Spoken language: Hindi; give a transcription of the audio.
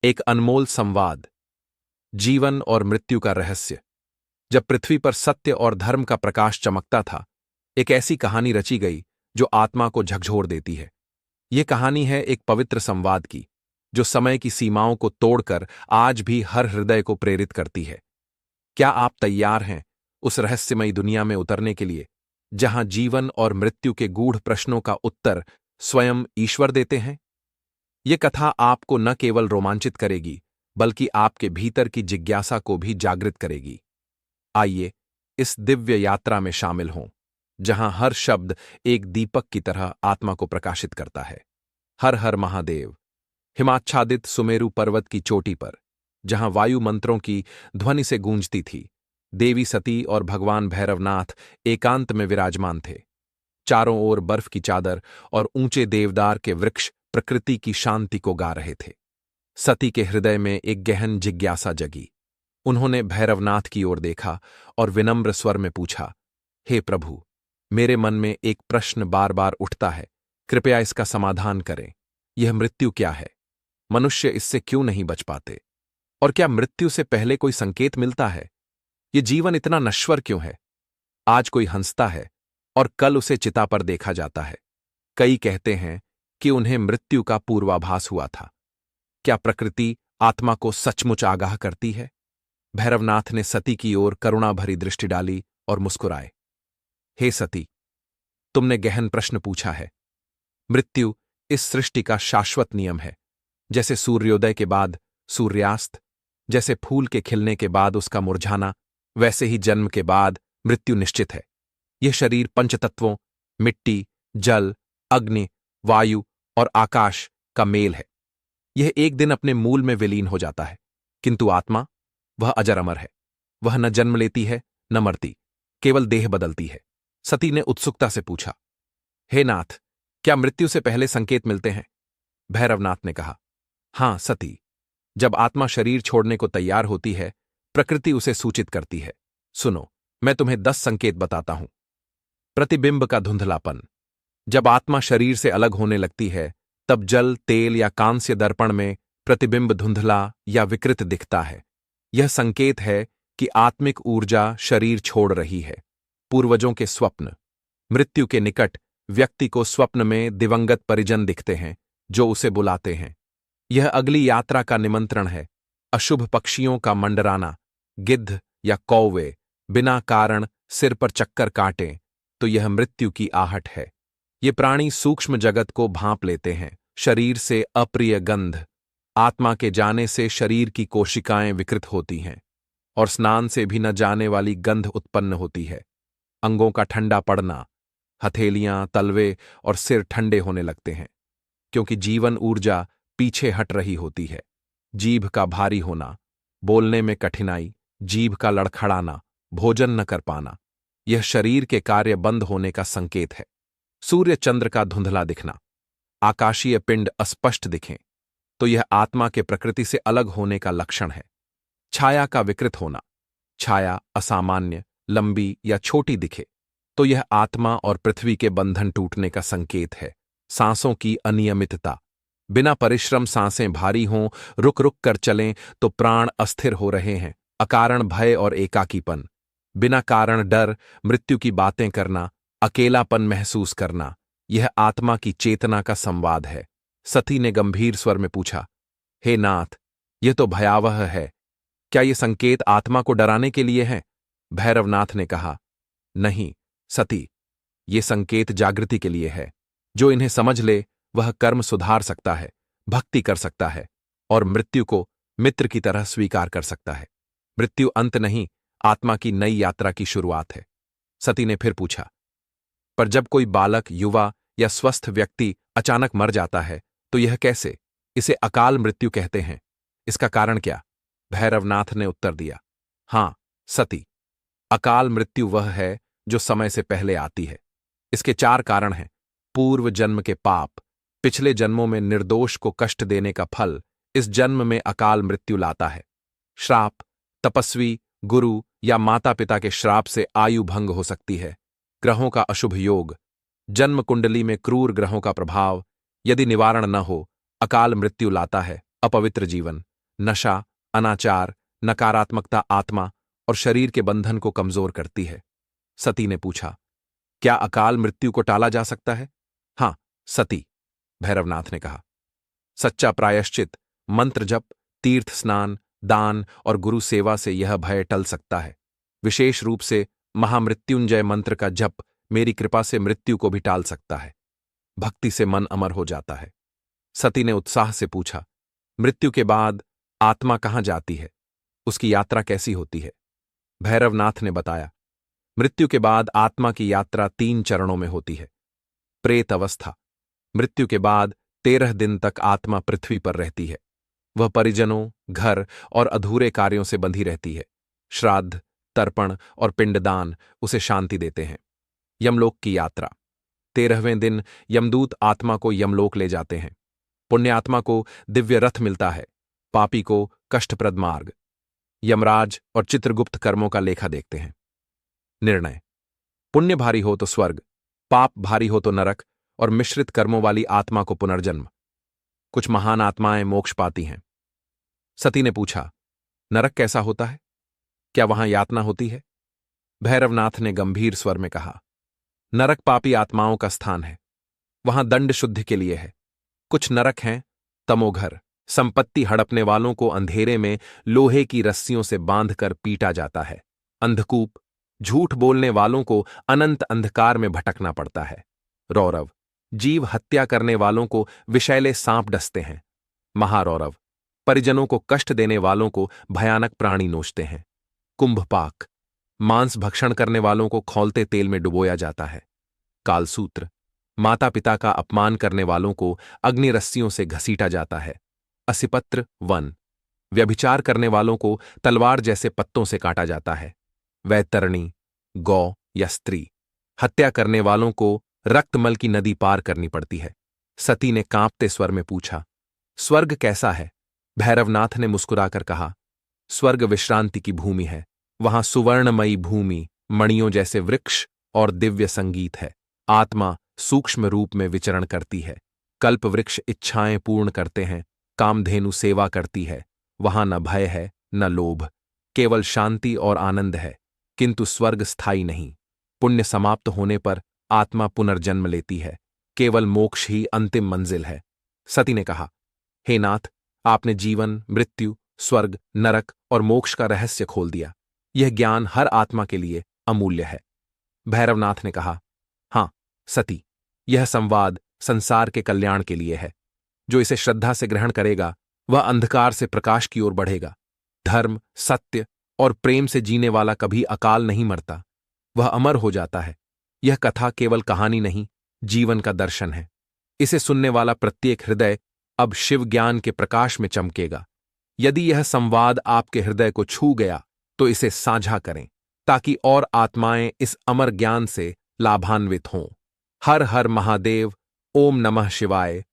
एक अनमोल संवाद। जीवन और मृत्यु का रहस्य। जब पृथ्वी पर सत्य और धर्म का प्रकाश चमकता था, एक ऐसी कहानी रची गई जो आत्मा को झकझोर देती है। ये कहानी है एक पवित्र संवाद की, जो समय की सीमाओं को तोड़कर आज भी हर हृदय को प्रेरित करती है। क्या आप तैयार हैं उस रहस्यमयी दुनिया में उतरने के लिए, जहां जीवन और मृत्यु के गूढ़ प्रश्नों का उत्तर स्वयं ईश्वर देते हैं? ये कथा आपको न केवल रोमांचित करेगी, बल्कि आपके भीतर की जिज्ञासा को भी जागृत करेगी। आइए इस दिव्य यात्रा में शामिल हों, जहां हर शब्द एक दीपक की तरह आत्मा को प्रकाशित करता है। हर हर महादेव। हिमाच्छादित सुमेरु पर्वत की चोटी पर, जहां वायु मंत्रों की ध्वनि से गूंजती थी, देवी सती और भगवान भैरवनाथ एकांत में विराजमान थे। चारों ओर बर्फ की चादर और ऊंचे देवदार के वृक्ष प्रकृति की शांति को गा रहे थे। सती के हृदय में एक गहन जिज्ञासा जगी। उन्होंने भैरवनाथ की ओर देखा और विनम्र स्वर में पूछा, हे प्रभु, मेरे मन में एक प्रश्न बार बार उठता है, कृपया इसका समाधान करें। यह मृत्यु क्या है? मनुष्य इससे क्यों नहीं बच पाते? और क्या मृत्यु से पहले कोई संकेत मिलता है? ये जीवन इतना नश्वर क्यों है? आज कोई हंसता है और कल उसे चिता पर देखा जाता है। कई कहते हैं कि उन्हें मृत्यु का पूर्वाभास हुआ था। क्या प्रकृति आत्मा को सचमुच आगाह करती है? भैरवनाथ ने सती की ओर करुणा भरी दृष्टि डाली और मुस्कुराए। हे सती, तुमने गहन प्रश्न पूछा है। मृत्यु इस सृष्टि का शाश्वत नियम है। जैसे सूर्योदय के बाद सूर्यास्त, जैसे फूल के खिलने के बाद उसका मुरझाना, वैसे ही जन्म के बाद मृत्यु निश्चित है। यह शरीर पंचतत्वों मिट्टी, जल, अग्नि, वायु और आकाश का मेल है। यह एक दिन अपने मूल में विलीन हो जाता है, किंतु आत्मा, वह अजर अमर है। वह न जन्म लेती है न मरती, केवल देह बदलती है। सती ने उत्सुकता से पूछा, हे नाथ, क्या मृत्यु से पहले संकेत मिलते हैं? भैरवनाथ ने कहा, हां सती, जब आत्मा शरीर छोड़ने को तैयार होती है, प्रकृति उसे सूचित करती है। सुनो, मैं तुम्हें 10 संकेत बताता हूं। प्रतिबिंब का धुंधलापन। जब आत्मा शरीर से अलग होने लगती है, तब जल, तेल या कांस्य दर्पण में प्रतिबिंब धुंधला या विकृत दिखता है। यह संकेत है कि आत्मिक ऊर्जा शरीर छोड़ रही है। पूर्वजों के स्वप्न। मृत्यु के निकट व्यक्ति को स्वप्न में दिवंगत परिजन दिखते हैं, जो उसे बुलाते हैं। यह अगली यात्रा का निमंत्रण है। अशुभ पक्षियों का मंडराना। गिद्ध या कौवे बिना कारण सिर पर चक्कर काटें तो यह मृत्यु की आहट है। ये प्राणी सूक्ष्म जगत को भांप लेते हैं। शरीर से अप्रिय गंध। आत्मा के जाने से शरीर की कोशिकाएं विकृत होती हैं और स्नान से भी न जाने वाली गंध उत्पन्न होती है। अंगों का ठंडा पड़ना। हथेलियां, तलवे और सिर ठंडे होने लगते हैं, क्योंकि जीवन ऊर्जा पीछे हट रही होती है। जीभ का भारी होना। बोलने में कठिनाई, जीभ का लड़खड़ाना, भोजन न कर पाना, यह शरीर के कार्य बंद होने का संकेत है। सूर्य चंद्र का धुंधला दिखना। आकाशीय पिंड अस्पष्ट दिखें तो यह आत्मा के प्रकृति से अलग होने का लक्षण है। छाया का विकृत होना। छाया असामान्य, लंबी या छोटी दिखे तो यह आत्मा और पृथ्वी के बंधन टूटने का संकेत है। सांसों की अनियमितता। बिना परिश्रम सांसें भारी हों, रुक रुक कर चलें तो प्राण अस्थिर हो रहे हैं। अकारण भय और एकाकीपन। बिना कारण डर, मृत्यु की बातें करना, अकेलापन महसूस करना, यह आत्मा की चेतना का संवाद है। सती ने गंभीर स्वर में पूछा, हे नाथ, यह तो भयावह है। क्या ये संकेत आत्मा को डराने के लिए हैं? भैरवनाथ ने कहा, नहीं सती, ये संकेत जागृति के लिए है। जो इन्हें समझ ले वह कर्म सुधार सकता है, भक्ति कर सकता है और मृत्यु को मित्र की तरह स्वीकार कर सकता है। मृत्यु अंत नहीं, आत्मा की नई यात्रा की शुरुआत है। सती ने फिर पूछा, पर जब कोई बालक, युवा या स्वस्थ व्यक्ति अचानक मर जाता है तो यह कैसे? इसे अकाल मृत्यु कहते हैं। इसका कारण क्या? भैरवनाथ ने उत्तर दिया, हां सती, अकाल मृत्यु वह है जो समय से पहले आती है। इसके 4 कारण हैं। पूर्व जन्म के पाप। पिछले जन्मों में निर्दोष को कष्ट देने का फल इस जन्म में अकाल मृत्यु लाता है। श्राप। तपस्वी, गुरु या माता पिता के श्राप से आयु भंग हो सकती है। ग्रहों का अशुभ योग। जन्म कुंडली में क्रूर ग्रहों का प्रभाव यदि निवारण न हो, अकाल मृत्यु लाता है। अपवित्र जीवन। नशा, अनाचार, नकारात्मकता आत्मा और शरीर के बंधन को कमजोर करती है। सती ने पूछा, क्या अकाल मृत्यु को टाला जा सकता है? हां, सती, भैरवनाथ ने कहा। सच्चा प्रायश्चित, मंत्र जप, तीर्थ स्नान, दान और गुरु सेवा से यह भय टल सकता है। विशेष रूप से महामृत्युंजय मंत्र का जप मेरी कृपा से मृत्यु को भी टाल सकता है। भक्ति से मन अमर हो जाता है। सती ने उत्साह से पूछा, मृत्यु के बाद आत्मा कहां जाती है? उसकी यात्रा कैसी होती है? भैरवनाथ ने बताया, मृत्यु के बाद आत्मा की यात्रा 3 चरणों में होती है। प्रेत अवस्था, मृत्यु के बाद 13 दिन तक आत्मा पृथ्वी पर रहती है। वह परिजनों, घर और अधूरे कार्यों से बंधी रहती है। श्राद्ध, तर्पण और पिंडदान उसे शांति देते हैं। यमलोक की यात्रा, 13वें दिन यमदूत आत्मा को यमलोक ले जाते हैं। पुण्यात्मा को दिव्य रथ मिलता है, पापी को कष्टप्रद मार्ग। यमराज और चित्रगुप्त कर्मों का लेखा देखते हैं। निर्णय, पुण्य भारी हो तो स्वर्ग, पाप भारी हो तो नरक और मिश्रित कर्मों वाली आत्मा को पुनर्जन्म। कुछ महान आत्माएं मोक्ष पाती हैं। सती ने पूछा, नरक कैसा होता है? क्या वहां यातना होती है? भैरवनाथ ने गंभीर स्वर में कहा, नरक पापी आत्माओं का स्थान है। वहां दंड शुद्धि के लिए है। कुछ नरक हैं तमोघर, संपत्ति हड़पने वालों को अंधेरे में लोहे की रस्सियों से बांधकर पीटा जाता है। अंधकूप, झूठ बोलने वालों को अनंत अंधकार में भटकना पड़ता है। रौरव, जीव हत्या करने वालों को विषैले सांप डसते हैं। महारौरव, परिजनों को कष्ट देने वालों को भयानक प्राणी नोचते हैं। कुंभपाक, मांस भक्षण करने वालों को खौलते तेल में डुबोया जाता है। कालसूत्र, माता पिता का अपमान करने वालों को अग्नि रस्सियों से घसीटा जाता है। असिपत्र वन, व्यभिचार करने वालों को तलवार जैसे पत्तों से काटा जाता है। वैतरणी, गौ या स्त्री, हत्या करने वालों को रक्तमल की नदी पार करनी पड़ती है। सती ने कांपते स्वर में पूछा, स्वर्ग कैसा है? भैरवनाथ ने मुस्कुराकर कहा, स्वर्ग विश्रांति की भूमि है। वहां सुवर्णमयी भूमि, मणियों जैसे वृक्ष और दिव्य संगीत है। आत्मा सूक्ष्म रूप में विचरण करती है। कल्प वृक्ष इच्छाएं पूर्ण करते हैं। कामधेनु सेवा करती है। वहां न भय है न लोभ, केवल शांति और आनंद है। किंतु स्वर्ग स्थायी नहीं। पुण्य समाप्त होने पर आत्मा पुनर्जन्म लेती है। केवल मोक्ष ही अंतिम मंजिल है। सती ने कहा, हे नाथ, आपने जीवन, मृत्यु, स्वर्ग, नरक और मोक्ष का रहस्य खोल दिया। यह ज्ञान हर आत्मा के लिए अमूल्य है। भैरवनाथ ने कहा, हां सती, यह संवाद संसार के कल्याण के लिए है। जो इसे श्रद्धा से ग्रहण करेगा वह अंधकार से प्रकाश की ओर बढ़ेगा। धर्म, सत्य और प्रेम से जीने वाला कभी अकाल नहीं मरता, वह अमर हो जाता है। यह कथा केवल कहानी नहीं, जीवन का दर्शन है। इसे सुनने वाला प्रत्येक हृदय अब शिव ज्ञान के प्रकाश में चमकेगा। यदि यह संवाद आपके हृदय को छू गया तो इसे साझा करें, ताकि और आत्माएं इस अमर ज्ञान से लाभान्वित हों। हर हर महादेव। ओम नमः शिवाय।